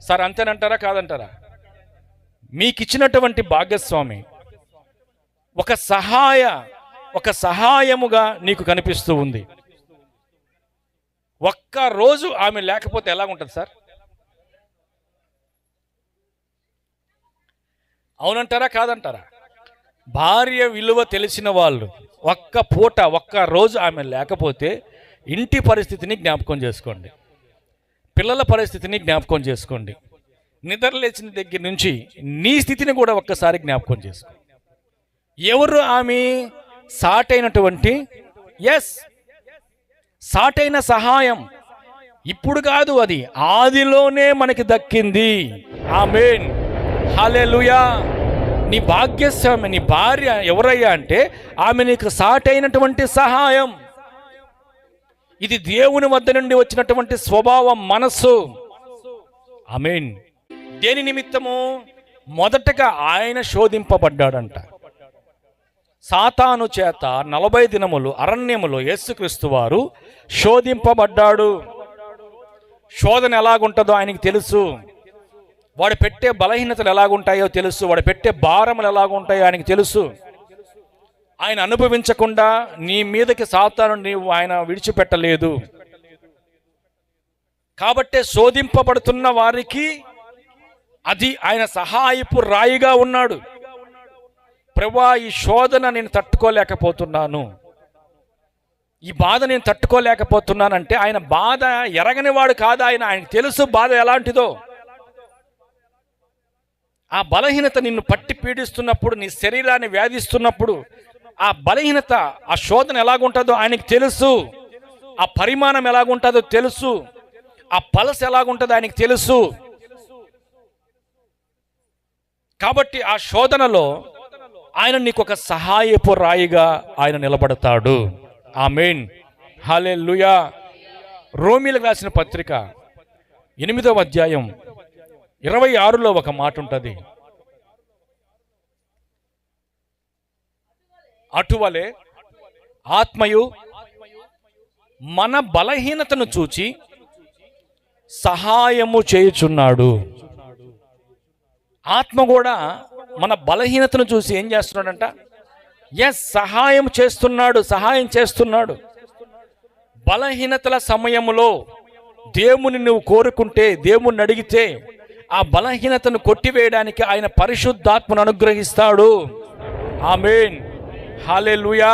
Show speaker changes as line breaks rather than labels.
Sir అంతేనంటారా కాదంటారా? మీకు ఇచ్చినటువంటి భాగస్వామి ఒక సహాయముగా నీకు కనిపిస్తూ ఉంది. ఒక్క రోజు ఆమె లేకపోతే ఎలా ఉంటుంది సార్? అవునంటారా కాదంటారా? భార్య విలువ తెలిసిన వాళ్ళు ఒక్క రోజు ఆమె లేకపోతే ఇంటి పరిస్థితిని జ్ఞాపకం చేసుకోండి, పిల్లల పరిస్థితిని జ్ఞాపకం చేసుకోండి, నిద్ర లేచిన దగ్గర నుంచి నీ స్థితిని కూడా ఒక్కసారి జ్ఞాపకం చేసుకో. ఎవరు ఆమె? సాటైనటువంటి సాటైన సహాయం. ఇప్పుడు కాదు, అది ఆదిలోనే మనకి దక్కింది. ఆమేన్, హల్లెలూయా. నీ భాగ్యస్వామి, నీ భార్య ఎవరయ్యా అంటే ఆమె నీకు సాటైనటువంటి సహాయం. ఇది దేవుని వద్ద నుండి వచ్చినటువంటి స్వభావం, మనస్సు. ఆమేన్. దేని నిమిత్తము? మొదటగా ఆయన శోధింపబడ్డాడంట. సాతాను చేత 40 దినములు అరణ్యములో యేసుక్రీస్తు వారు శోధింపబడ్డాడు. శోధన ఎలాగుంటుందో ఆయనకి తెలుసు. వాడు పెట్టే బలహీనతలు ఎలాగుంటాయో తెలుసు. వాడు పెట్టే భారములు ఎలాగుంటాయో ఆయనకి తెలుసు. ఆయన అనుభవించకుండా నీ మీదకి సాతాను నీవు ఆయన విడిచిపెట్టలేదు. కాబట్టే శోధింపబడుతున్న వారికి అది ఆయన సహాయపు రాయిగా ఉన్నాడు. ప్రభువా, ఈ శోధన నేను తట్టుకోలేకపోతున్నాను, ఈ బాధ నేను తట్టుకోలేకపోతున్నానంటే ఆయన బాధ ఎరగని వాడు కాదు. ఆయనకు తెలుసు బాధ ఎలాంటిదో. ఆ బలహీనత నిన్ను పట్టి పీడిస్తున్నప్పుడు, నీ శరీరాన్ని వ్యాధిస్తున్నప్పుడు, ఆ బలహీనత, ఆ శోధన ఎలాగుంటుందో ఆయనకి తెలుసు. ఆ పరిమాణం ఎలాగుంటుందో తెలుసు. ఆ పలస ఎలాగుంటుందో ఆయనకి తెలుసు. కాబట్టి ఆ శోధనలో ఆయన నీకు ఒక సహాయపు రాయిగా ఆయన నిలబడతాడు. ఆమేన్, హల్లెలూయా. రోమీయులకు రాసిన పత్రిక 8వ అధ్యాయం 26లో ఒక మాట ఉంటుంది. అటువలే ఆత్మయు మన బలహీనతను చూచి సహాయము చేయుచున్నాడు. ఆత్మ కూడా మన బలహీనతను చూసి ఏం చేస్తున్నాడంట? సహాయం చేస్తున్నాడు. బలహీనతల సమయములో దేవుని నువ్వు కోరుకుంటే, దేవుణ్ణి అడిగితే ఆ బలహీనతను కొట్టివేయడానికి ఆయన పరిశుద్ధాత్మను అనుగ్రహిస్తాడు. ఆమేన్, హల్లెలూయా.